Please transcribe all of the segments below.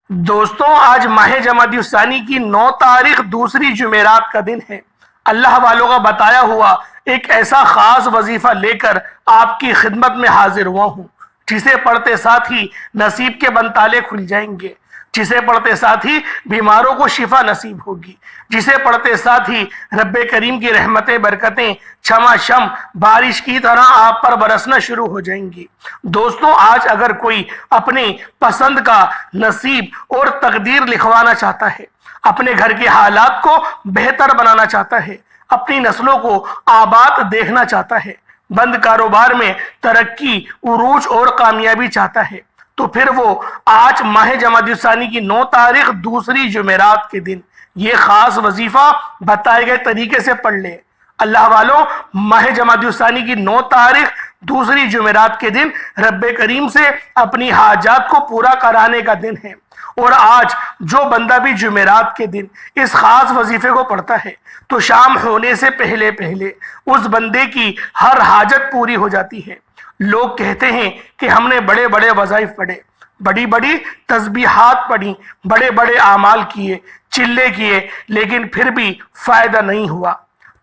دوستوں، آج ماہ جمادی الثانی کی 9 تاریخ دوسری جمعرات کا دن ہے۔ اللہ والوں کا بتایا ہوا ایک ایسا خاص وظیفہ لے کر آپ کی خدمت میں حاضر ہوا ہوں، جسے پڑھتے ساتھ ہی نصیب کے بنتالے کھل جائیں گے، جسے پڑھتے ساتھ ہی بیماروں کو شفا نصیب ہوگی، جسے پڑھتے ساتھ ہی رب کریم کی رحمتیں برکتیں چھماشم بارش کی طرح آپ پر برسنا شروع ہو جائیں گی۔ دوستوں، آج اگر کوئی اپنی پسند کا نصیب اور تقدیر لکھوانا چاہتا ہے، اپنے گھر کے حالات کو بہتر بنانا چاہتا ہے، اپنی نسلوں کو آباد دیکھنا چاہتا ہے، بند کاروبار میں ترقی، عروج اور کامیابی چاہتا ہے، تو پھر وہ آج ماہ جمادی الثانی کی 9 تاریخ دوسری جمعرات کے دن یہ خاص وظیفہ بتائے گئے طریقے سے پڑھ لے۔ اللہ والوں، ماہ جمادی الثانی کی 9 تاریخ دوسری جمعرات کے دن رب کریم سے اپنی حاجات کو پورا کرانے کا دن ہے، اور آج جو بندہ بھی جمعرات کے دن اس خاص وظیفے کو پڑھتا ہے تو شام ہونے سے پہلے اس بندے کی ہر حاجت پوری ہو جاتی ہے۔ لوگ کہتے ہیں کہ ہم نے بڑے بڑے وظائف پڑھے، بڑی بڑی تسبیحات پڑھی، بڑے بڑے اعمال کیے، چلے کیے، لیکن پھر بھی فائدہ نہیں ہوا۔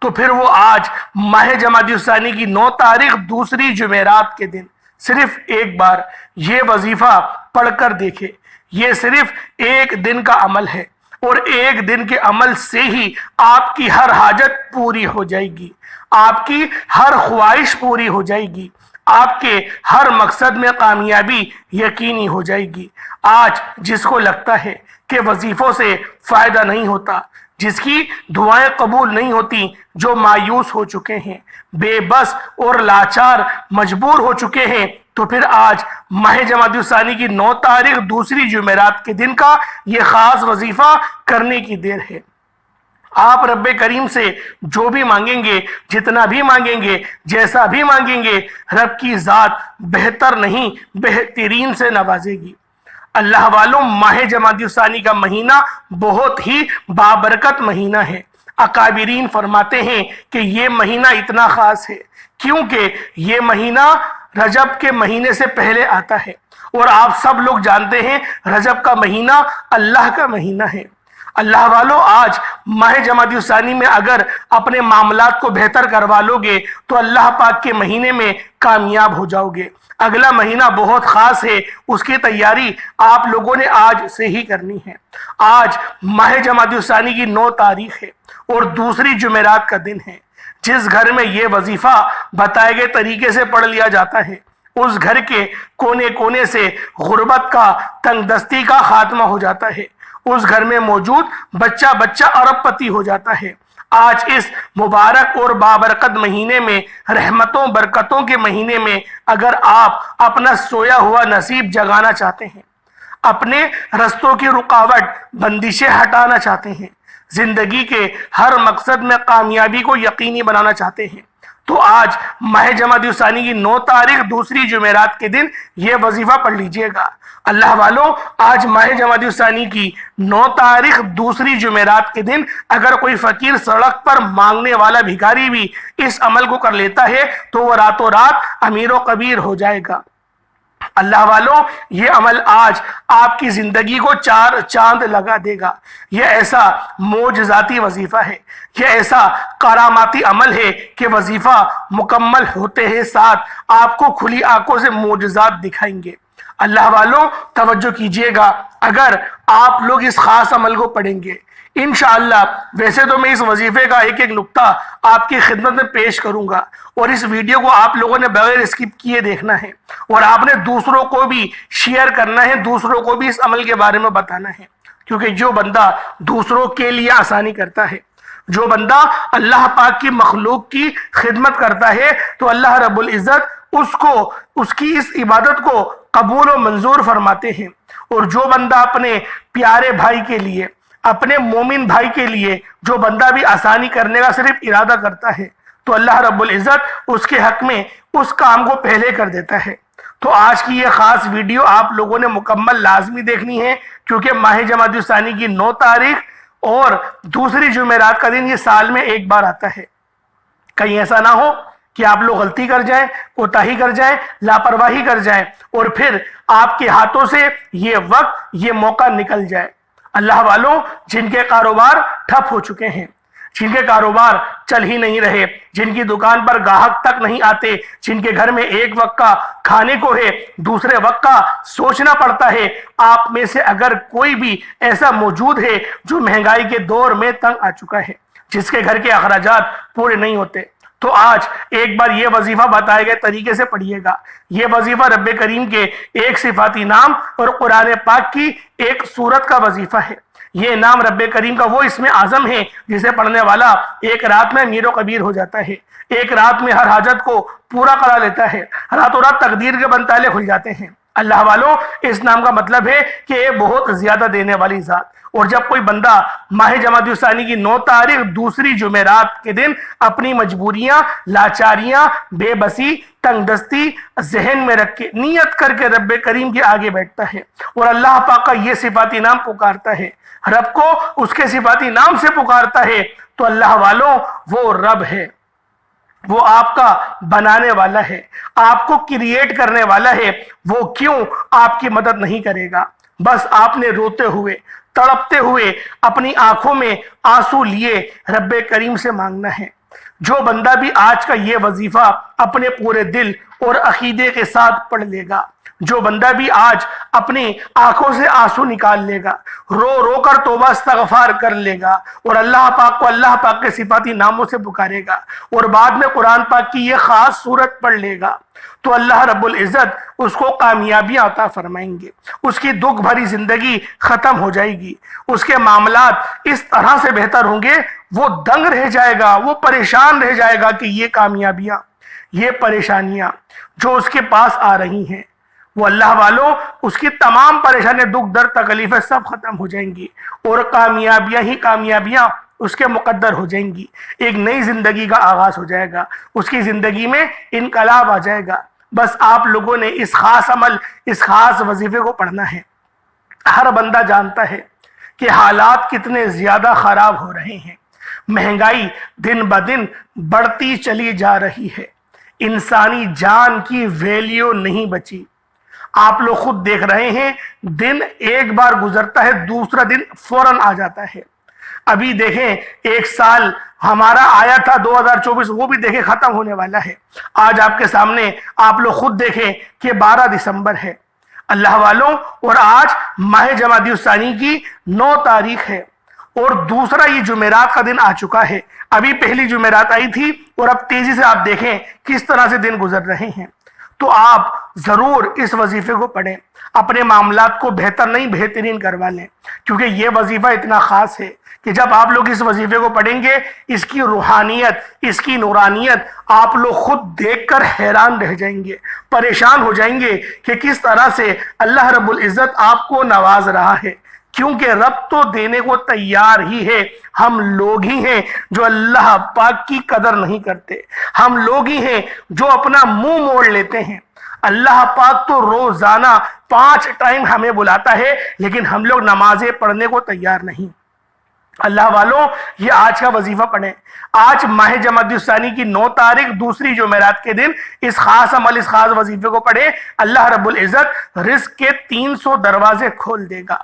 تو پھر وہ آج ماہ جمادی الثانی کی 9 تاریخ دوسری جمعرات کے دن صرف ایک بار یہ وظیفہ پڑھ کر دیکھے۔ یہ صرف ایک دن کا عمل ہے، اور ایک دن کے عمل سے ہی آپ کی ہر حاجت پوری ہو جائے گی، آپ کی ہر خواہش پوری ہو جائے گی، آپ کے ہر مقصد میں کامیابی یقینی ہو جائے گی۔ آج جس کو لگتا ہے کہ وظیفوں سے فائدہ نہیں ہوتا، جس کی دعائیں قبول نہیں ہوتی، جو مایوس ہو چکے ہیں، بے بس اور لاچار مجبور ہو چکے ہیں، تو پھر آج ماہ جمادی الثانی کی 9 تاریخ دوسری جمعرات کے دن کا یہ خاص وظیفہ کرنے کی دیر ہے۔ آپ رب کریم سے جو بھی مانگیں گے، جتنا بھی مانگیں گے، جیسا بھی مانگیں گے، رب کی ذات بہتر نہیں بہترین سے نوازے گی۔ اللہ والوں، ماہ جمادی الثانی کا مہینہ بہت ہی بابرکت مہینہ ہے۔ اکابرین فرماتے ہیں کہ یہ مہینہ اتنا خاص ہے کیونکہ یہ مہینہ رجب کے مہینے سے پہلے آتا ہے، اور آپ سب لوگ جانتے ہیں رجب کا مہینہ اللہ کا مہینہ ہے۔ اللہ والوں، آج ماہ جمادی الثانی میں اگر اپنے معاملات کو بہتر کروا لو گے تو اللہ پاک کے مہینے میں کامیاب ہو جاؤ گے۔ اگلا مہینہ بہت خاص ہے، اس کی تیاری آپ لوگوں نے آج سے ہی کرنی ہے۔ آج ماہ جمادی الثانی کی 9 تاریخ ہے اور دوسری جمعرات کا دن ہے۔ جس گھر میں یہ وظیفہ بتائے گئے طریقے سے پڑھ لیا جاتا ہے، اس گھر کے کونے کونے سے غربت کا، تنگ دستی کا خاتمہ ہو جاتا ہے، اس گھر میں موجود بچہ بچہ ارب پتی ہو جاتا ہے۔ آج اس مبارک اور بابرکت مہینے میں، رحمتوں برکتوں کے مہینے میں، اگر آپ اپنا سویا ہوا نصیب جگانا چاہتے ہیں، اپنے رستوں کی رکاوٹ بندشیں ہٹانا چاہتے ہیں، زندگی کے ہر مقصد میں کامیابی کو یقینی بنانا چاہتے ہیں، تو آج ماہ جمادی الثانی کی 9 تاریخ دوسری جمعرات کے دن یہ وظیفہ پڑھ لیجئے گا۔ اللہ والوں، آج ماہ جمادی الثانی کی 9 تاریخ دوسری جمعرات کے دن اگر کوئی فقیر سڑک پر مانگنے والا بھکاری بھی اس عمل کو کر لیتا ہے تو وہ راتوں رات امیر و کبیر ہو جائے گا۔ اللہ والوں، یہ عمل آج آپ کی زندگی کو 4 چاند لگا دے گا۔ یہ ایسا معجزاتی وظیفہ ہے، یہ ایسا کراماتی عمل ہے کہ وظیفہ مکمل ہوتے ہیں ساتھ آپ کو کھلی آنکھوں سے معجزات دکھائیں گے۔ اللہ والوں، توجہ کیجئے گا، اگر آپ لوگ اس خاص عمل کو پڑھیں گے انشاءاللہ، ویسے تو میں اس وظیفے کا ایک ایک نقطہ آپ کی خدمت میں پیش کروں گا، اور اس ویڈیو کو آپ لوگوں نے بغیر اسکپ کیے دیکھنا ہے، اور آپ نے دوسروں کو بھی شیئر کرنا ہے، دوسروں کو بھی اس عمل کے بارے میں بتانا ہے، کیونکہ جو بندہ دوسروں کے لیے آسانی کرتا ہے، جو بندہ اللہ پاک کی مخلوق کی خدمت کرتا ہے، تو اللہ رب العزت اس کی اس عبادت کو قبول و منظور فرماتے ہیں۔ اور جو بندہ اپنے پیارے بھائی کے لیے، اپنے مومن بھائی کے لیے، جو بندہ بھی آسانی کرنے کا صرف ارادہ کرتا ہے، تو اللہ رب العزت اس کے حق میں اس کام کو پہلے کر دیتا ہے۔ تو آج کی یہ خاص ویڈیو آپ لوگوں نے مکمل لازمی دیکھنی ہے، کیونکہ ماہ جمادی الثانی کی 9 تاریخ اور دوسری جمعرات کا دن یہ سال میں ایک بار آتا ہے۔ کہیں ایسا نہ ہو کہ آپ لوگ غلطی کر جائیں، کوتاہی کر جائیں، لاپرواہی کر جائیں اور پھر آپ کے ہاتھوں سے یہ وقت، یہ موقع نکل جائے۔ اللہ والوں، جن کے کاروبار ٹھپ ہو چکے ہیں، جن کے کاروبار چل ہی نہیں رہے، جن کی دکان پر گاہک تک نہیں آتے، جن کے گھر میں ایک وقت کا کھانے کو ہے، دوسرے وقت کا سوچنا پڑتا ہے، آپ میں سے اگر کوئی بھی ایسا موجود ہے جو مہنگائی کے دور میں تنگ آ چکا ہے، جس کے گھر کے اخراجات پورے نہیں ہوتے، تو آج ایک بار یہ وظیفہ بتائے گئے طریقے سے پڑھیے گا۔ یہ وظیفہ رب کریم کے ایک صفاتی نام اور قرآن پاک کی ایک سورت کا وظیفہ ہے۔ یہ نام رب کریم کا وہ اسم اعظم ہے جسے پڑھنے والا ایک رات میں امیر و کبیر ہو جاتا ہے، ایک رات میں ہر حاجت کو پورا کرا لیتا ہے، راتوں رات تقدیر کے بند تالے کھل جاتے ہیں۔ اللہ والوں، اس نام کا مطلب ہے کہ یہ بہت زیادہ دینے والی ذات۔ اور جب کوئی بندہ ماہ جمادی الثانی کی 9 تاریخ دوسری جمعرات کے دن اپنی مجبوریاں، لاچاریاں، بے بسی، تنگ دستی ذہن میں رکھ کے نیت کر کے رب کریم کے آگے بیٹھتا ہے اور اللہ پاک کا یہ صفاتی نام پکارتا ہے، رب کو اس کے صفاتی نام سے پکارتا ہے، تو اللہ والوں وہ رب ہے، وہ آپ کا بنانے والا ہے، آپ کو کریٹ کرنے والا ہے۔ وہ کیوں آپ کی مدد نہیں کرے گا؟ بس آپ نے روتے ہوئے، تڑپتے ہوئے، اپنی آنکھوں میں آنسو لیے رب کریم سے مانگنا ہے۔ جو بندہ بھی آج کا یہ وظیفہ اپنے پورے دل اور عقیدے کے ساتھ پڑھ لے گا، جو بندہ بھی آج اپنی آنکھوں سے آنسو نکال لے گا، رو رو کر توبہ استغفار کر لے گا اور اللہ پاک کو اللہ پاک کے صفاتی ناموں سے پکارے گا اور بعد میں قرآن پاک کی یہ خاص صورت پڑھ لے گا، تو اللہ رب العزت اس کو کامیابیاں عطا فرمائیں گے، اس کی دکھ بھری زندگی ختم ہو جائے گی، اس کے معاملات اس طرح سے بہتر ہوں گے، وہ دنگ رہ جائے گا، وہ پریشان رہ جائے گا کہ یہ کامیابیاں، یہ پریشانیاں جو اس کے پاس آ رہی ہیں، وہ اللہ والوں اس کی تمام پریشانیاں، دکھ درد تکلیفیں سب ختم ہو جائیں گی اور کامیابیاں ہی کامیابیاں اس کے مقدر ہو جائیں گی۔ ایک نئی زندگی کا آغاز ہو جائے گا، اس کی زندگی میں انقلاب آ جائے گا۔ بس آپ لوگوں نے اس خاص عمل، اس خاص وظیفے کو پڑھنا ہے۔ ہر بندہ جانتا ہے کہ حالات کتنے زیادہ خراب ہو رہے ہیں، مہنگائی دن بدن بڑھتی چلی جا رہی ہے، انسانی جان کی ویلیو نہیں بچی۔ آپ لوگ خود دیکھ رہے ہیں، دن ایک بار گزرتا ہے، دوسرا دن فوراً آ جاتا ہے۔ ابھی دیکھیں، ایک سال ہمارا آیا تھا 2024، وہ بھی دیکھیں ختم ہونے والا ہے۔ آج آپ کے سامنے آپ لوگ خود دیکھیں کہ 12 دسمبر ہے اللہ والوں، اور آج ماہ جمادی الثانی کی 9 تاریخ ہے اور دوسرا یہ جمعرات کا دن آ چکا ہے۔ ابھی پہلی جمعرات آئی تھی اور اب تیزی سے آپ دیکھیں کس طرح سے دن گزر رہے ہیں۔ تو آپ ضرور اس وظیفے کو پڑھیں، اپنے معاملات کو بہتر نہیں بہترین کروا لیں، کیونکہ یہ وظیفہ اتنا خاص ہے کہ جب آپ لوگ اس وظیفے کو پڑھیں گے، اس کی روحانیت، اس کی نورانیت آپ لوگ خود دیکھ کر حیران رہ جائیں گے، پریشان ہو جائیں گے کہ کس طرح سے اللہ رب العزت آپ کو نواز رہا ہے، کیونکہ رب تو دینے کو تیار ہی ہے۔ ہم لوگ ہی ہیں جو اللہ پاک کی قدر نہیں کرتے، ہم لوگ ہی ہیں جو اپنا منہ موڑ لیتے ہیں۔ اللہ پاک تو روزانہ 5 ٹائم ہمیں بلاتا ہے، لیکن ہم لوگ نمازیں پڑھنے کو تیار نہیں۔ اللہ والوں، یہ آج کا وظیفہ پڑھیں۔ آج ماہ جمادی الثانی کی 9 تاریخ دوسری جمعرات کے دن اس خاص عمل، اس خاص وظیفے کو پڑھیں۔ اللہ رب العزت رزق کے 300 دروازے کھول دے گا،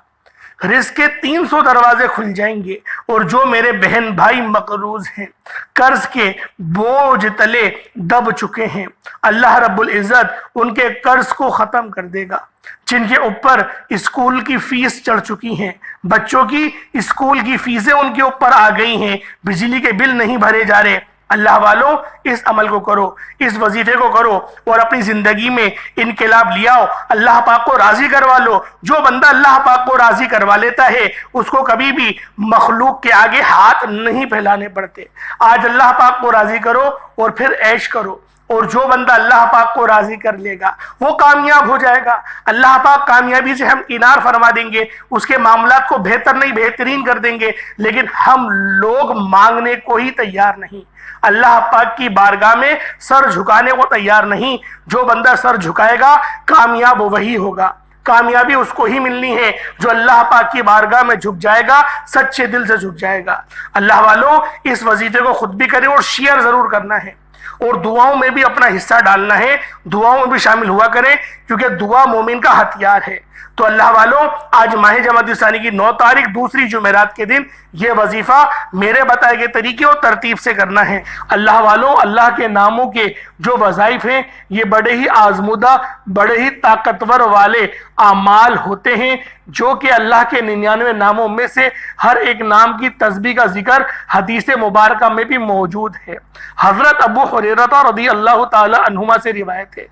رزق کے 300 دروازے کھل جائیں گے۔ اور جو میرے بہن بھائی مقروض ہیں، قرض کے بوجھ تلے دب چکے ہیں، اللہ رب العزت ان کے قرض کو ختم کر دے گا۔ جن کے اوپر اسکول کی فیس چڑھ چکی ہیں، بچوں کی اسکول کی فیسیں ان کے اوپر آ گئی ہیں، بجلی کے بل نہیں بھرے جا رہے، اللہ والوں اس عمل کو کرو، اس وظیفے کو کرو اور اپنی زندگی میں انقلاب لے آؤ، اللہ پاک کو راضی کروا لو۔ جو بندہ اللہ پاک کو راضی کروا لیتا ہے، اس کو کبھی بھی مخلوق کے آگے ہاتھ نہیں پھیلانے پڑتے۔ آج اللہ پاک کو راضی کرو اور پھر عیش کرو، اور جو بندہ اللہ پاک کو راضی کر لے گا وہ کامیاب ہو جائے گا۔ اللہ پاک کامیابی سے ہم کنار فرما دیں گے، اس کے معاملات کو بہتر نہیں بہترین کر دیں گے، لیکن ہم لوگ مانگنے کو ہی تیار نہیں، اللہ پاک کی بارگاہ میں سر جھکانے کو تیار نہیں۔ جو بندہ سر جھکائے گا کامیاب وہی ہوگا، کامیابی اس کو ہی ملنی ہے جو اللہ پاک کی بارگاہ میں جھک جائے گا، سچے دل سے جھک جائے گا۔ اللہ والوں اس وظیفے کو خود بھی کریں اور شیئر ضرور کرنا ہے۔ اور دعاؤں میں بھی اپنا حصہ ڈالنا ہے، دعاؤں میں بھی شامل ہوا کریں، کیونکہ دعا مومن کا ہتھیار ہے۔ تو اللہ والوں، آج ماہ جمادی الثانی کی 9 تاریخ دوسری جمعرات کے دن یہ وظیفہ میرے بتائے گئے طریقے اور ترتیب سے کرنا ہے۔ اللہ والوں، اللہ کے ناموں کے جو وظائف ہیں یہ بڑے ہی آزمودہ، بڑے ہی طاقتور والے اعمال ہوتے ہیں، جو کہ اللہ کے 99 ناموں میں سے ہر ایک نام کی تسبیح کا ذکر حدیث مبارکہ میں بھی موجود ہے۔ حضرت ابو ہریرہ رضی اللہ تعالی عنہما سے روایت ہے،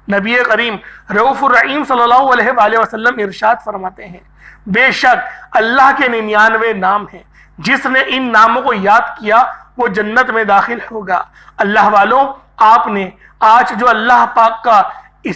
نبی کریم رؤوف الرحیم صلی اللہ علیہ وآلہ وسلم ارشاد فرماتے ہیں، بے شک اللہ کے 99 نام ہیں، جس نے ان ناموں کو یاد کیا وہ جنت میں داخل ہوگا۔ اللہ والوں، آپ نے آج جو اللہ پاک کا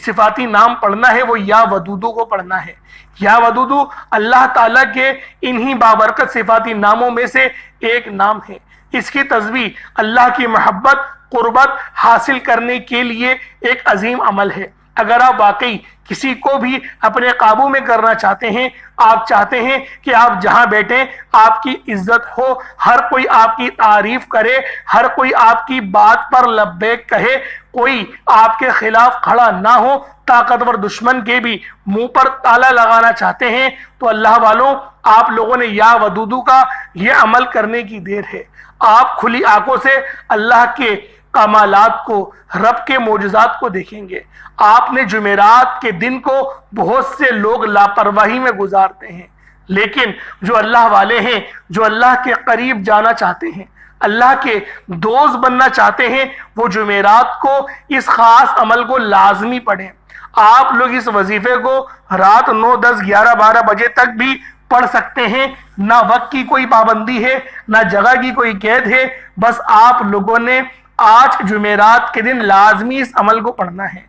صفاتی نام پڑھنا ہے وہ یا ودودو کو پڑھنا ہے۔ یا ودودو اللہ تعالیٰ کے انہی بابرکت صفاتی ناموں میں سے ایک نام ہے۔ اس کی تسبیح اللہ کی محبت، قربت حاصل کرنے کے لیے ایک عظیم عمل ہے۔ اگر آپ واقعی کسی کو بھی اپنے قابو میں کرنا چاہتے ہیں، آپ چاہتے ہیں کہ آپ جہاں بیٹھیں آپ کی عزت ہو، ہر کوئی آپ کی تعریف کرے، ہر کوئی آپ کی بات پر لبیک کہے، کوئی آپ کے خلاف کھڑا نہ ہو، طاقتور دشمن کے بھی منہ پر تالا لگانا چاہتے ہیں، تو اللہ والوں، آپ لوگوں نے یا ودودو کا یہ عمل کرنے کی دیر ہے۔ آپ کھلی آنکھوں سے اللہ کے کمالات کو، رب کے معجزات کو دیکھیں گے۔ آپ نے جمعرات کے دن کو بہت سے لوگ لاپرواہی میں گزارتے ہیں، لیکن جو اللہ والے ہیں، جو اللہ کے قریب جانا چاہتے ہیں، اللہ کے دوست بننا چاہتے ہیں، وہ جمعرات کو اس خاص عمل کو لازمی پڑھیں۔ آپ لوگ اس وظیفے کو رات 9، 10، 11، 12 بجے تک بھی پڑھ سکتے ہیں، نہ وقت کی کوئی پابندی ہے، نہ جگہ کی کوئی قید ہے، بس آپ لوگوں نے آج جمعرات کے دن لازمی اس عمل کو پڑھنا ہے۔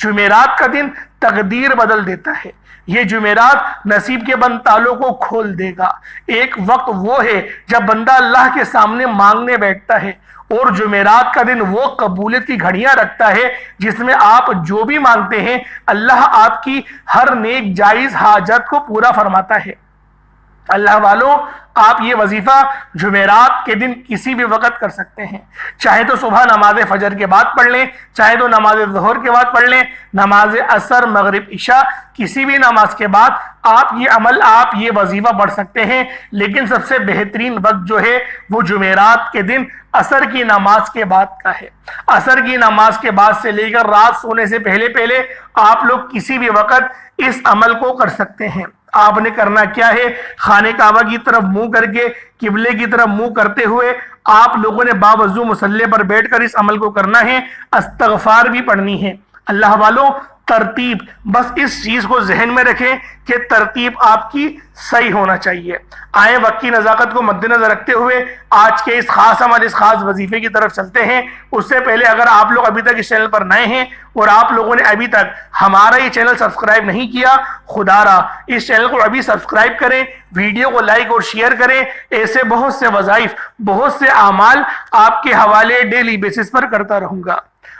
جمعرات کا دن تقدیر بدل دیتا ہے، یہ جمعرات نصیب کے بند تالوں کو کھول دے گا۔ ایک وقت وہ ہے جب بندہ اللہ کے سامنے مانگنے بیٹھتا ہے، اور جمعرات کا دن وہ قبولیت کی گھڑیاں رکھتا ہے جس میں آپ جو بھی مانگتے ہیں اللہ آپ کی ہر نیک جائز حاجت کو پورا فرماتا ہے۔ اللہ والوں، آپ یہ وظیفہ جمعرات کے دن کسی بھی وقت کر سکتے ہیں، چاہے تو صبح نماز فجر کے بعد پڑھ لیں، چاہے تو نماز ظہر کے بعد پڑھ لیں، نماز عصر، مغرب، عشاء، کسی بھی نماز کے بعد آپ یہ عمل، آپ یہ وظیفہ پڑھ سکتے ہیں۔ لیکن سب سے بہترین وقت جو ہے وہ جمعرات کے دن عصر کی نماز کے بعد کا ہے۔ عصر کی نماز کے بعد سے لے کر رات سونے سے پہلے آپ لوگ کسی بھی وقت اس عمل کو کر سکتے ہیں۔ آپ نے کرنا کیا ہے، خانہ کعبہ کی طرف منہ کر کے، قبلے کی طرف منہ کرتے ہوئے آپ لوگوں نے باوضو مصلی پر بیٹھ کر اس عمل کو کرنا ہے، استغفار بھی پڑھنی ہے۔ اللہ والوں، ترتیب، بس اس چیز کو ذہن میں رکھیں کہ ترتیب آپ کی صحیح ہونا چاہیے۔ آئیں وقت کی نزاکت کو مد نظر رکھتے ہوئے آج کے اس خاص عمل، اس خاص وظیفے کی طرف چلتے ہیں۔ اس سے پہلے اگر آپ لوگ ابھی تک اس چینل پر نئے ہیں اور آپ لوگوں نے ابھی تک ہمارا یہ چینل سبسکرائب نہیں کیا، خدا را اس چینل کو ابھی سبسکرائب کریں، ویڈیو کو لائک اور شیئر کریں۔ ایسے بہت سے وظائف، بہت سے اعمال آپ کے حوالے ڈیلی بیسس پر کرتا رہوں گا۔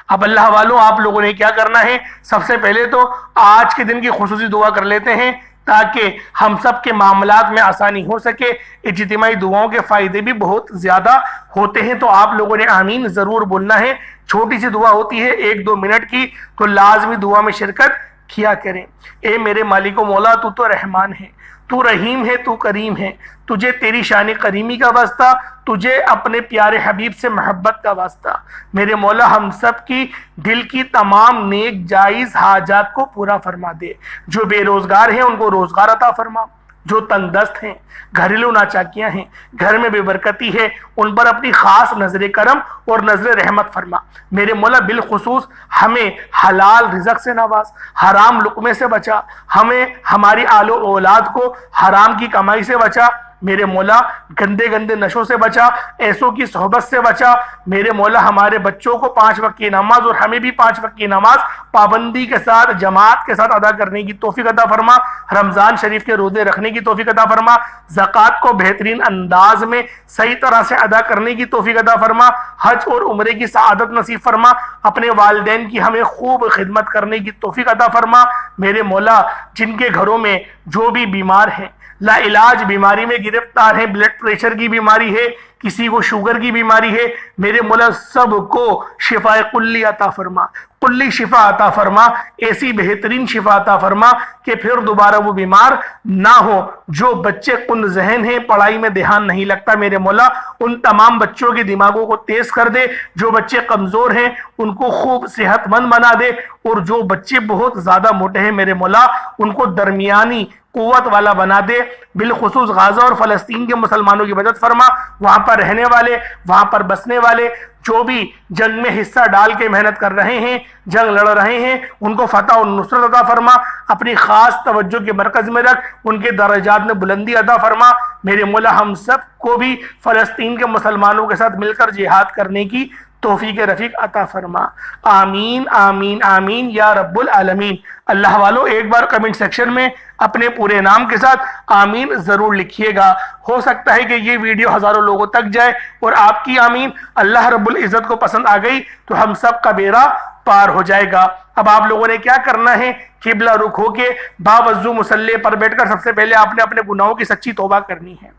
اب اللہ والوں، آپ لوگوں نے کیا کرنا ہے، سب سے پہلے تو آج کے دن کی خصوصی دعا کر لیتے ہیں تاکہ ہم سب کے معاملات میں آسانی ہو سکے۔ اجتماعی دعاؤں کے فائدے بھی بہت زیادہ ہوتے ہیں، تو آپ لوگوں نے آمین ضرور بولنا ہے۔ چھوٹی سی دعا ہوتی ہے 1-2 منٹ کی، تو لازمی دعا میں شرکت کیا کریں۔ اے میرے مالک و مولا، تو رحمان ہے، تو رحیم ہے، تو کریم ہے، تجھے تیری شان کریمی کا واسطہ، تجھے اپنے پیارے حبیب سے محبت کا واسطہ۔ میرے مولا، ہم سب کی دل کی تمام نیک جائز حاجات کو پورا فرما دے۔ جو بے روزگار ہیں ان کو روزگار عطا فرما، جو تنگ دست ہیں، گھریلو ناچاکیاں ہیں، گھر میں بے برکتی ہے، ان پر اپنی خاص نظر کرم اور نظر رحمت فرما۔ میرے مولا، بالخصوص ہمیں حلال رزق سے نواز، حرام لقمے سے بچا، ہمیں ہماری آل و اولاد کو حرام کی کمائی سے بچا۔ میرے مولا، گندے گندے نشوں سے بچا، ایسوں کی صحبت سے بچا۔ میرے مولا، ہمارے بچوں کو 5 وقت کی نماز اور ہمیں بھی 5 وقت کی نماز پابندی کے ساتھ، جماعت کے ساتھ ادا کرنے کی توفیق عطا فرما۔ رمضان شریف کے روزے رکھنے کی توفیق عطا فرما۔ زکوٰۃ کو بہترین انداز میں صحیح طرح سے ادا کرنے کی توفیق عطا فرما۔ حج اور عمرے کی سعادت نصیب فرما۔ اپنے والدین کی ہمیں خوب خدمت کرنے کی توفیق عطا فرما۔ میرے مولا، جن کے گھروں میں جو بھی بیمار ہیں، لا علاج بیماری میں گرفتار ہیں، بلڈ پریشر کی بیماری ہے، کسی کو شوگر کی بیماری ہے، میرے مولا سب کو شفا کلی عطا فرما، کلی شفا عطا فرما، ایسی بہترین شفا عطا فرما کہ پھر دوبارہ وہ بیمار نہ ہو۔ جو بچے کند ذہن ہیں، پڑھائی میں دھیان نہیں لگتا، میرے مولا ان تمام بچوں کے دماغوں کو تیز کر دے۔ جو بچے کمزور ہیں ان کو خوب صحت مند بنا دے، اور جو بچے بہت زیادہ موٹے ہیں میرے مولا ان کو درمیانی قوت والا بنا دے۔ بالخصوص غزہ اور فلسطین کے مسلمانوں کی مدد فرما، وہاں پر رہنے والے، وہاں پر بسنے والے، جو بھی جنگ میں حصہ ڈال کے محنت کر رہے ہیں، جنگ لڑ رہے ہیں، ان کو فتح و نصرت عطا فرما، اپنی خاص توجہ کے مرکز میں رکھ، ان کے درجات میں بلندی عطا فرما۔ میرے مولا ہم سب کو بھی فلسطین کے مسلمانوں کے ساتھ مل کر جہاد کرنے کی توفیق رفیق عطا فرما۔ آمین آمین آمین یا رب العالمین۔ اللہ والو ایک بار کمنٹ سیکشن میں اپنے پورے نام کے ساتھ آمین ضرور لکھیے گا۔ ہو سکتا ہے کہ یہ ویڈیو ہزاروں لوگوں تک جائے اور آپ کی آمین اللہ رب العزت کو پسند آ گئی تو ہم سب کا بیڑا پار ہو جائے گا۔ اب آپ لوگوں نے کیا کرنا ہے، قبلہ رخ ہو کے باوضو مصلی پر بیٹھ کر سب سے پہلے آپ نے اپنے گناہوں کی سچی توبہ کرنی ہے۔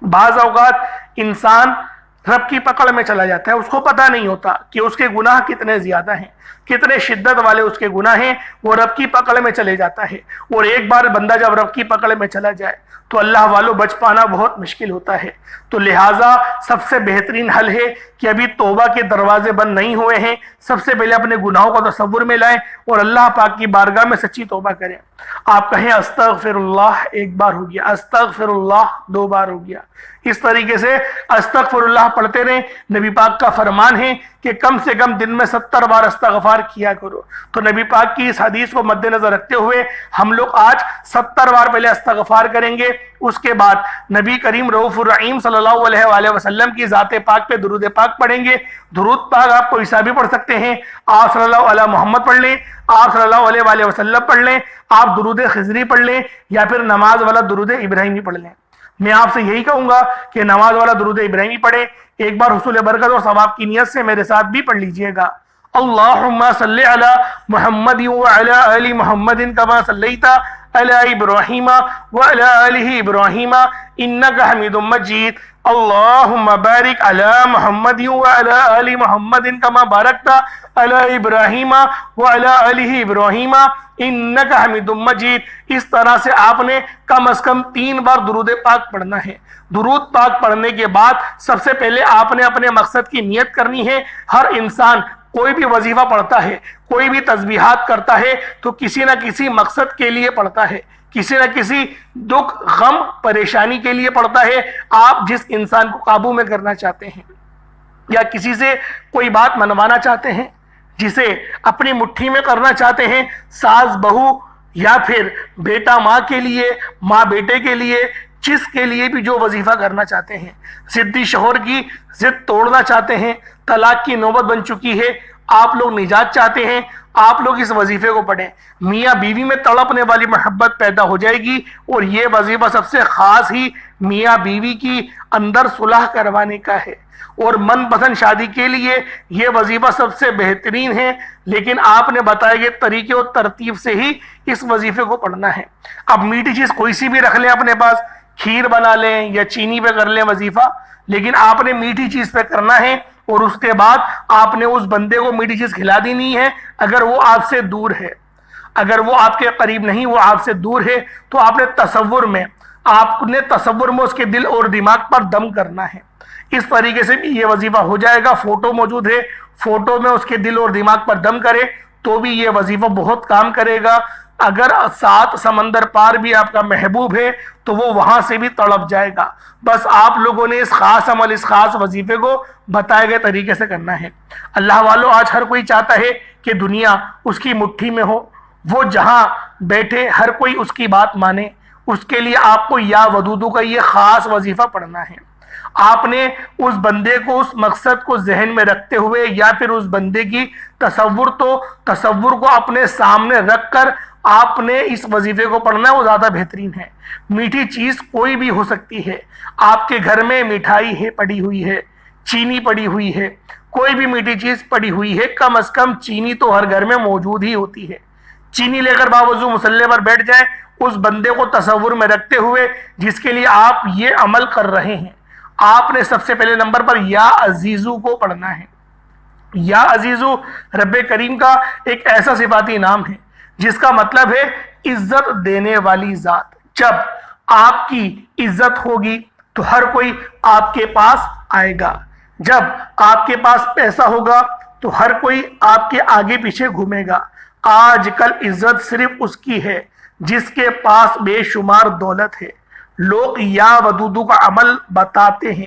بعض اوقات انسان رب کی پکڑ میں چلا جاتا ہے، اس کو پتہ نہیں ہوتا کہ اس کے گناہ کتنے زیادہ ہیں، کتنے شدت والے اس کے گناہ ہیں، وہ رب کی پکڑ میں چلے جاتا ہے۔ اور ایک بار بندہ جب رب کی پکڑ میں چلا جائے تو اللہ والوں بچ پانا بہت مشکل ہوتا ہے۔ تو لہٰذا سب سے بہترین حل ہے کہ ابھی توبہ کے دروازے بند نہیں ہوئے ہیں، سب سے پہلے اپنے گناہوں کو تصور میں لائیں اور اللہ پاک کی بارگاہ میں سچی توبہ کریں۔ آپ کہیں استغفر اللہ ایک بار ہو گیا، استغفر اللہ دو بار ہو گیا، اس طریقے سے استغفر اللہ پڑھتے رہیں۔ نبی پاک کا فرمان ہے کہ کم سے کم دن میں 70 بار استغفار کیا کرو۔ تو نبی پاک کی اس حدیث کو مد نظر رکھتے ہوئے ہم لوگ آج 70 بار پہلے استغفار کریں گے، اس کے بعد نبی کریم رؤوف الرحیم صلی اللہ علیہ وآلہ وسلم کی ذات پاک پہ درود پاک پڑھیں گے۔ درود پاک آپ کو عیسیٰ بھی پڑھ سکتے ہیں، آپ صلی اللہ علیہ محمد پڑھ لیں، آپ صلی اللہ علیہ وآلہ وسلم پڑھ لیں، آپ درود خضری پڑھ لیں، یا پھر نماز والا درود ابراہیمی پڑھ لیں۔ میں آپ سے یہی کہوں گا کہ نماز والا درود ابراہیمی پڑھیں، ایک بار حصول برکت اور ثواب کی نیت سے میرے ساتھ بھی پڑھ لیجئے گا۔ اللہم صلی علی محمد وعلی آل محمد کما صلیت علی ابراہیم وعلی آل ابراہیم انکا حمید مجید۔ اللہم بارک علی محمد وعلی آل محمد کما بارکت علی ابراہیم وعلی آل ابراہیم انکا حمید مجید۔ اس طرح سے آپ نے کم از کم 3 بار درود پاک پڑھنا ہے۔ درود پاک پڑھنے کے بعد سب سے پہلے آپ نے اپنے مقصد کی نیت کرنی ہے۔ ہر انسان کوئی بھی وظیفہ پڑھتا ہے، کوئی بھی تسبیحات کرتا ہے تو کسی نہ کسی مقصد کے لیے پڑھتا ہے، کسی نہ کسی دکھ غم پریشانی کے لیے پڑھتا ہے۔ آپ جس انسان کو قابو میں کرنا چاہتے ہیں یا کسی سے کوئی بات منوانا چاہتے ہیں، جسے اپنی مٹھی میں کرنا چاہتے ہیں، ساس بہو یا پھر بیٹا ماں کے لیے، ماں بیٹے کے لیے، جس کے لیے بھی جو وظیفہ کرنا چاہتے ہیں، ضدی شوہر کی ضد توڑنا چاہتے ہیں، طلاق کی نوبت بن چکی ہے، آپ لوگ نجات چاہتے ہیں، آپ لوگ اس وظیفے کو پڑھیں۔ میاں بیوی میں تڑپنے والی محبت پیدا ہو جائے گی، اور یہ وظیفہ سب سے خاص ہی میاں بیوی کی اندر صلح کروانے کا ہے، اور من پسند شادی کے لیے یہ وظیفہ سب سے بہترین ہے۔ لیکن آپ نے بتائے گئے طریقے اور ترتیب سے ہی اس وظیفے کو پڑھنا ہے۔ اب میٹھی چیز کوئی سی بھی رکھ لیں اپنے پاس، کھیر بنا لیں یا چینی پہ کر لیں وظیفہ، لیکن آپ نے میٹھی چیز پہ کرنا ہے، اور اس کے بعد آپ نے اس بندے کو میٹھی چیز کھلا دینی ہے۔ اگر وہ آپ سے دور ہے، اگر وہ آپ کے قریب نہیں، وہ آپ سے دور ہے، تو آپ نے تصور میں اس کے دل اور دماغ پر دم کرنا ہے۔ اس طریقے سے بھی یہ وظیفہ ہو جائے گا۔ فوٹو موجود ہے، فوٹو میں اس کے دل اور دماغ پر دم کرے تو بھی یہ وظیفہ بہت کام کرے گا۔ اگر 7 سمندر پار بھی آپ کا محبوب ہے تو وہ وہاں سے بھی تڑپ جائے گا۔ بس آپ لوگوں نے اس خاص عمل، اس خاص وظیفے کو بتائے گئے طریقے سے کرنا ہے۔ اللہ والوں آج ہر کوئی چاہتا ہے کہ دنیا اس کی مٹھی میں ہو، وہ جہاں بیٹھے ہر کوئی اس کی بات مانے۔ اس کے لیے آپ کو یا ودودو کا یہ خاص وظیفہ پڑھنا ہے۔ آپ نے اس بندے کو، اس مقصد کو ذہن میں رکھتے ہوئے، یا پھر اس بندے کی تصور کو اپنے سامنے رکھ کر آپ نے اس وظیفے کو پڑھنا ہے، وہ زیادہ بہترین ہے۔ میٹھی چیز کوئی بھی ہو سکتی ہے، آپ کے گھر میں مٹھائی ہے پڑی ہوئی ہے، چینی پڑی ہوئی ہے، کوئی بھی میٹھی چیز پڑی ہوئی ہے، کم از کم چینی تو ہر گھر میں موجود ہی ہوتی ہے۔ چینی لے کر باوضو مصلی پر بیٹھ جائیں، اس بندے کو تصور میں رکھتے ہوئے جس کے لیے آپ یہ عمل کر رہے ہیں، آپ نے سب سے پہلے نمبر پر یا عزیزو کو پڑھنا ہے۔ یا عزیزو رب کریم کا ایک ایسا صفاتی نام ہے جس کا مطلب ہے عزت دینے والی ذات۔ جب آپ کی عزت ہوگی تو ہر کوئی آپ کے پاس آئے گا، جب آپ کے پاس پیسہ ہوگا تو ہر کوئی آپ کے آگے پیچھے گھومے گا۔ آج کل عزت صرف اس کی ہے جس کے پاس بے شمار دولت ہے۔ لوگ یا ودودو کا عمل بتاتے ہیں،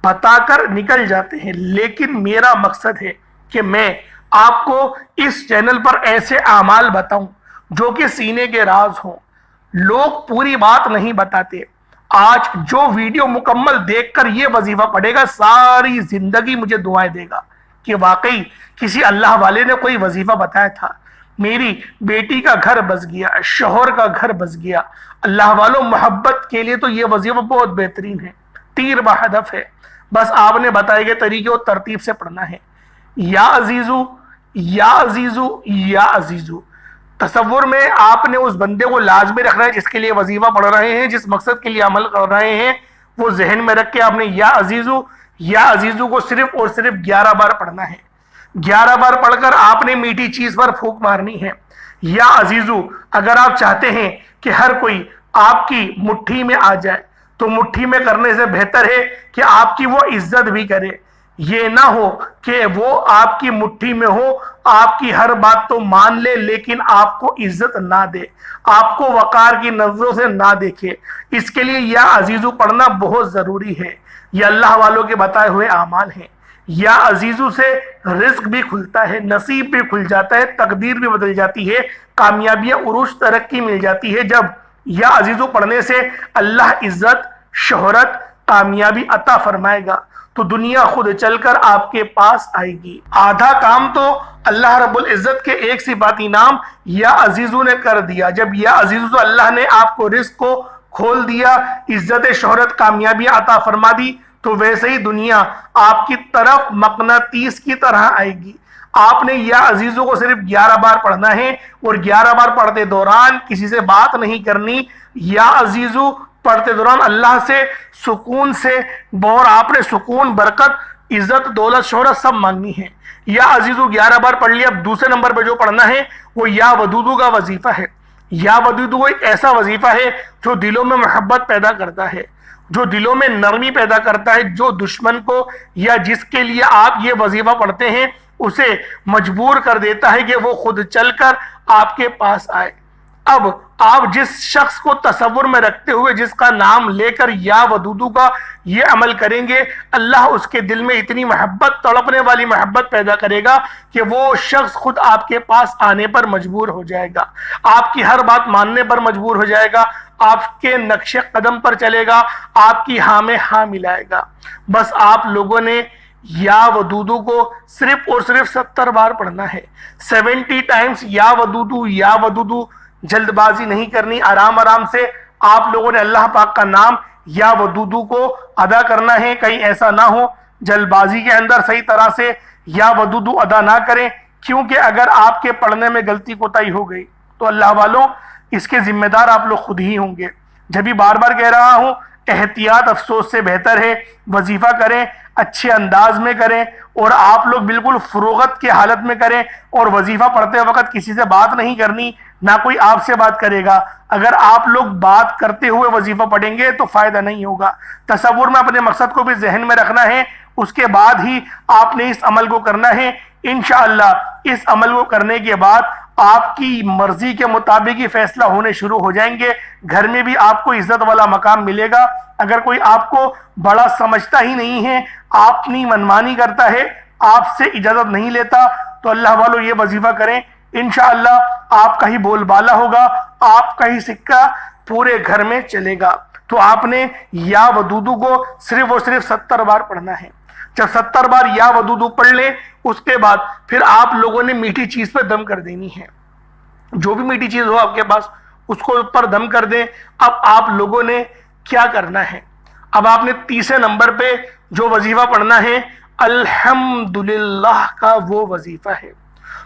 بتا کر نکل جاتے ہیں، لیکن میرا مقصد ہے کہ میں آپ کو اس چینل پر ایسے اعمال بتاؤں جو کہ سینے کے راز ہوں۔ لوگ پوری بات نہیں بتاتے۔ آج جو ویڈیو مکمل دیکھ کر یہ وظیفہ پڑھے گا ساری زندگی مجھے دعائیں دے گا کہ واقعی کسی اللہ والے نے کوئی وظیفہ بتایا تھا، میری بیٹی کا گھر بس گیا، شوہر کا گھر بس گیا۔ اللہ والوں، محبت کے لیے تو یہ وظیفہ بہت بہترین ہے، تیر بہدف ہے۔ بس آپ نے بتائے گئے طریقے اور ترتیب سے پڑھنا ہے۔ یا عزیزو، یا عزیزو، یا عزیزو۔ تصور میں آپ نے اس بندے کو لازمی رکھنا ہے جس کے لیے وظیفہ پڑھ رہے ہیں، جس مقصد کے لیے عمل کر رہے ہیں، وہ ذہن میں رکھ کے آپ نے یا عزیزو کو صرف اور صرف 11 بار پڑھنا ہے۔ 11 بار پڑھ کر آپ نے میٹھی چیز پر پھونک مارنی ہے۔ یا عزیزو، اگر آپ چاہتے ہیں کہ ہر کوئی آپ کی مٹھی میں آ جائے تو مٹھی میں کرنے سے بہتر ہے کہ آپ کی وہ عزت بھی کرے۔ یہ نہ ہو کہ وہ آپ کی مٹھی میں ہو، آپ کی ہر بات تو مان لے لیکن آپ کو عزت نہ دے، آپ کو وقار کی نظروں سے نہ دیکھے۔ اس کے لیے یا عزیزو پڑھنا بہت ضروری ہے۔ یہ اللہ والوں کے بتائے ہوئے اعمال ہیں۔ یا عزیزو سے رزق بھی کھلتا ہے، نصیب بھی کھل جاتا ہے، تقدیر بھی بدل جاتی ہے، کامیابیاں، عروج، ترقی مل جاتی ہے۔ جب یا عزیزو پڑھنے سے اللہ عزت، شہرت، کامیابی عطا فرمائے گا تو دنیا خود چل کر آپ کے پاس آئے گی۔ آدھا کام تو اللہ رب العزت کے ایک صفاتی نام یا عزیزو نے کر دیا۔ جب یا عزیزو اللہ نے آپ کو رزق کو کھول دیا، عزت، شہرت، کامیابی عطا فرما دی، تو ویسے ہی دنیا آپ کی طرف مقناطیس کی طرح آئے گی۔ آپ نے یا عزیزو کو صرف 11 بار پڑھنا ہے اور 11 بار پڑھتے دوران کسی سے بات نہیں کرنی۔ یا عزیزو پڑھتے دوران اللہ سے سکون سے، اور آپ نے سکون، برکت، عزت، دولت، شہرت سب مانگنی ہے۔ یا عزیزو 11 بار پڑھ لیا۔ اب دوسرے نمبر پہ جو پڑھنا ہے وہ یا ودودو کا وظیفہ ہے۔ یا ودودو ایک ایسا وظیفہ ہے جو دلوں میں محبت پیدا کرتا ہے، جو دلوں میں نرمی پیدا کرتا ہے، جو دشمن کو یا جس کے لیے آپ یہ وظیفہ پڑھتے ہیں اسے مجبور کر دیتا ہے کہ وہ خود چل کر آپ کے پاس آئے۔ اب آپ جس شخص کو تصور میں رکھتے ہوئے، جس کا نام لے کر یا ودودو کا یہ عمل کریں گے، اللہ اس کے دل میں اتنی محبت، تڑپنے والی محبت پیدا کرے گا کہ وہ شخص خود آپ کے پاس آنے پر مجبور ہو جائے گا، آپ کی ہر بات ماننے پر مجبور ہو جائے گا، آپ کے نقش قدم پر چلے گا، آپ کی ہاں میں ہاں ملائے گا۔ بس آپ لوگوں نے یا ودودو کو صرف اور صرف 70 بار پڑھنا ہے۔ 70 ٹائمز یا ودودو، یا ودودو۔ جلد بازی نہیں کرنی، آرام آرام سے آپ لوگوں نے اللہ پاک کا نام یا ودودو کو ادا کرنا ہے۔ کہیں ایسا نہ ہو جلد بازی کے اندر صحیح طرح سے یا ودودو ادا نہ کریں، کیونکہ اگر آپ کے پڑھنے میں غلطی کوتاہی ہو گئی تو اللہ والوں اس کے ذمہ دار آپ لوگ خود ہی ہوں گے۔ جب بھی بار بار کہہ رہا ہوں، احتیاط افسوس سے بہتر ہے۔ وظیفہ کریں، اچھے انداز میں کریں، اور آپ لوگ بالکل فروغت کی حالت میں کریں، اور وظیفہ پڑھتے وقت کسی سے بات نہیں کرنی، نہ کوئی آپ سے بات کرے گا۔ اگر آپ لوگ بات کرتے ہوئے وظیفہ پڑھیں گے تو فائدہ نہیں ہوگا۔ تصور میں اپنے مقصد کو بھی ذہن میں رکھنا ہے، اس کے بعد ہی آپ نے اس عمل کو کرنا ہے۔ انشاءاللہ اس عمل کو کرنے کے بعد آپ کی مرضی کے مطابق ہی فیصلہ ہونے شروع ہو جائیں گے۔ گھر میں بھی آپ کو عزت والا مقام ملے گا۔ اگر کوئی آپ کو بڑا سمجھتا ہی نہیں ہے، اپنی منمانی کرتا ہے، آپ سے اجازت نہیں لیتا، تو اللہ والوں یہ وظیفہ کریں، انشاءاللہ آپ کا ہی بول بالا ہوگا، آپ کا ہی سکہ پورے گھر میں چلے گا۔ تو آپ نے یا ودودو کو صرف اور صرف 70 بار پڑھنا ہے۔ جب 70 بار یا ودودو پڑھ لیں، اس کے بعد پھر آپ لوگوں نے میٹھی چیز پہ دم کر دینی ہے۔ جو بھی میٹھی چیز ہو آپ کے پاس اس کو پر دم کر دیں۔ اب آپ لوگوں نے کیا کرنا ہے؟ اب آپ نے تیسرے نمبر پہ جو وظیفہ پڑھنا ہے الحمدللہ کا وہ وظیفہ ہے۔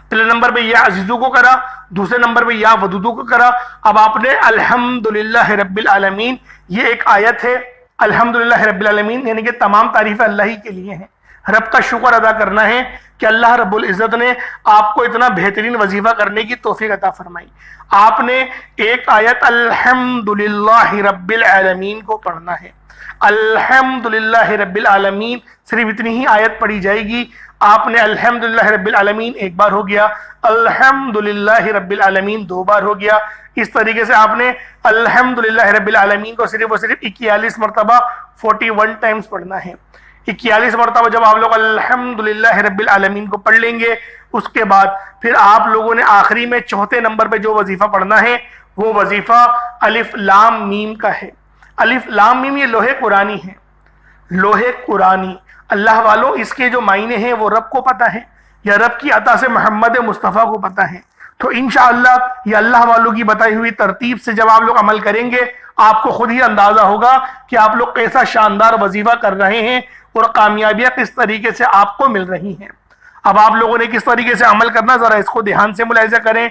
پہلے نمبر پہ یا عزیزو کو کرا، دوسرے نمبر پہ یا ودودو کو کرا، اب آپ نے الحمدللہ رب العالمین، یہ ایک آیت ہے الحمدللہ رب العالمین یعنی کہ تمام تعریفیں اللہ ہی کے لیے ہیں. رب کا شکر ادا کرنا ہے کہ اللہ رب العزت نے آپ کو اتنا بہترین وظیفہ کرنے کی توفیق عطا فرمائی. آپ نے ایک آیت الحمدللہ رب العالمین کو پڑھنا ہے. الحمدللہ رب العالمین صرف اتنی ہی آیت پڑھی جائے گی. آپ نے الحمدللہ رب العالمین ایک بار ہو گیا, الحمدللہ رب العالمین دو بار ہو گیا. اس طریقے سے آپ نے الحمدللہ رب العالمین کو صرف و صرف 41 مرتبہ 41 ٹائمز پڑھنا ہے. 41 مرتبہ جب آپ لوگ الحمدللہ رب العالمین کو پڑھ لیں گے, اس کے بعد پھر آپ لوگوں نے آخری میں چوتھے نمبر پہ جو وظیفہ پڑھنا ہے وہ وظیفہ الف لام میم کا ہے. الف لام میم یہ لوح قرآنی ہے. لوح قرآنی اللہ والوں اس کے جو معنی ہیں وہ رب کو پتہ ہے یا رب کی عطا سے محمد مصطفیٰ کو پتہ ہے. تو انشاءاللہ یہ اللہ والوں کی بتائی ہوئی ترتیب سے جب آپ لوگ عمل کریں گے آپ کو خود ہی اندازہ ہوگا کہ آپ لوگ کیسا شاندار وظیفہ کر رہے ہیں اور کامیابیاں کس طریقے سے آپ کو مل رہی ہیں. اب آپ لوگوں نے کس طریقے سے عمل کرنا ذرا اس کو دھیان سے ملاحظہ کریں.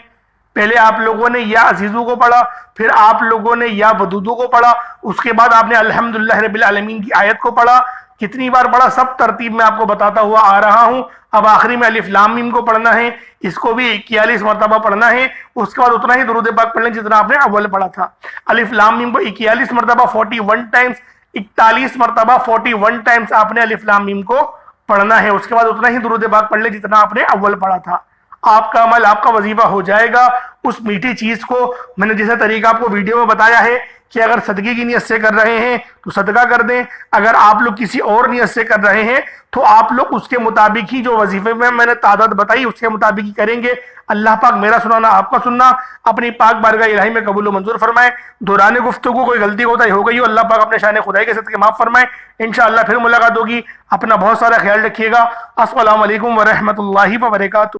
پہلے آپ لوگوں نے یا عزیزو کو پڑھا, پھر آپ لوگوں نے یا ودودو کو پڑھا, اس کے بعد آپ نے الحمدللہ رب العالمین کی آیت کو پڑھا. کتنی بار پڑھا سب ترتیب میں آپ کو بتاتا ہوا آ رہا ہوں. اب آخری میں الف لام میم کو پڑھنا ہے, اس کو بھی 41 مرتبہ پڑھنا ہے. اس کے بعد اتنا ہی درود پاک پڑھ لیں جتنا آپ نے اول پڑھا تھا. الف لام میم کو 41 مرتبہ 41 ٹائمز 41 مرتبہ 41 ٹائمز آپ نے الف لام میم کو پڑھنا ہے. اس کے بعد اتنا ہی درود پاک پڑھ لیں جتنا آپ نے اول پڑھا تھا. آپ کا عمل آپ کا وظیفہ ہو جائے گا. اس میٹھی چیز کو میں نے جیسا طریقہ آپ کو ویڈیو میں بتایا ہے کہ اگر صدقے کی نیت سے کر رہے ہیں تو صدقہ کر دیں, اگر آپ لوگ کسی اور نیت سے کر رہے ہیں تو آپ لوگ اس کے مطابق ہی جو وظیفے میں نے تعداد بتائی اس کے مطابق ہی کریں گے. اللہ پاک میرا سنانا آپ کا سننا اپنی پاک بارگاہ الہی میں قبول و منظور فرمائے. دوران گفتگو کوئی غلطی ہوتا ہو گئی ہو اللہ پاک اپنے شان خدائی کے صدقے معاف فرمائے. انشاءاللہ پھر ملاقات ہوگی. اپنا بہت سارا خیال رکھیے گا. السلام علیکم ورحمۃ اللہ وبرکاتہ.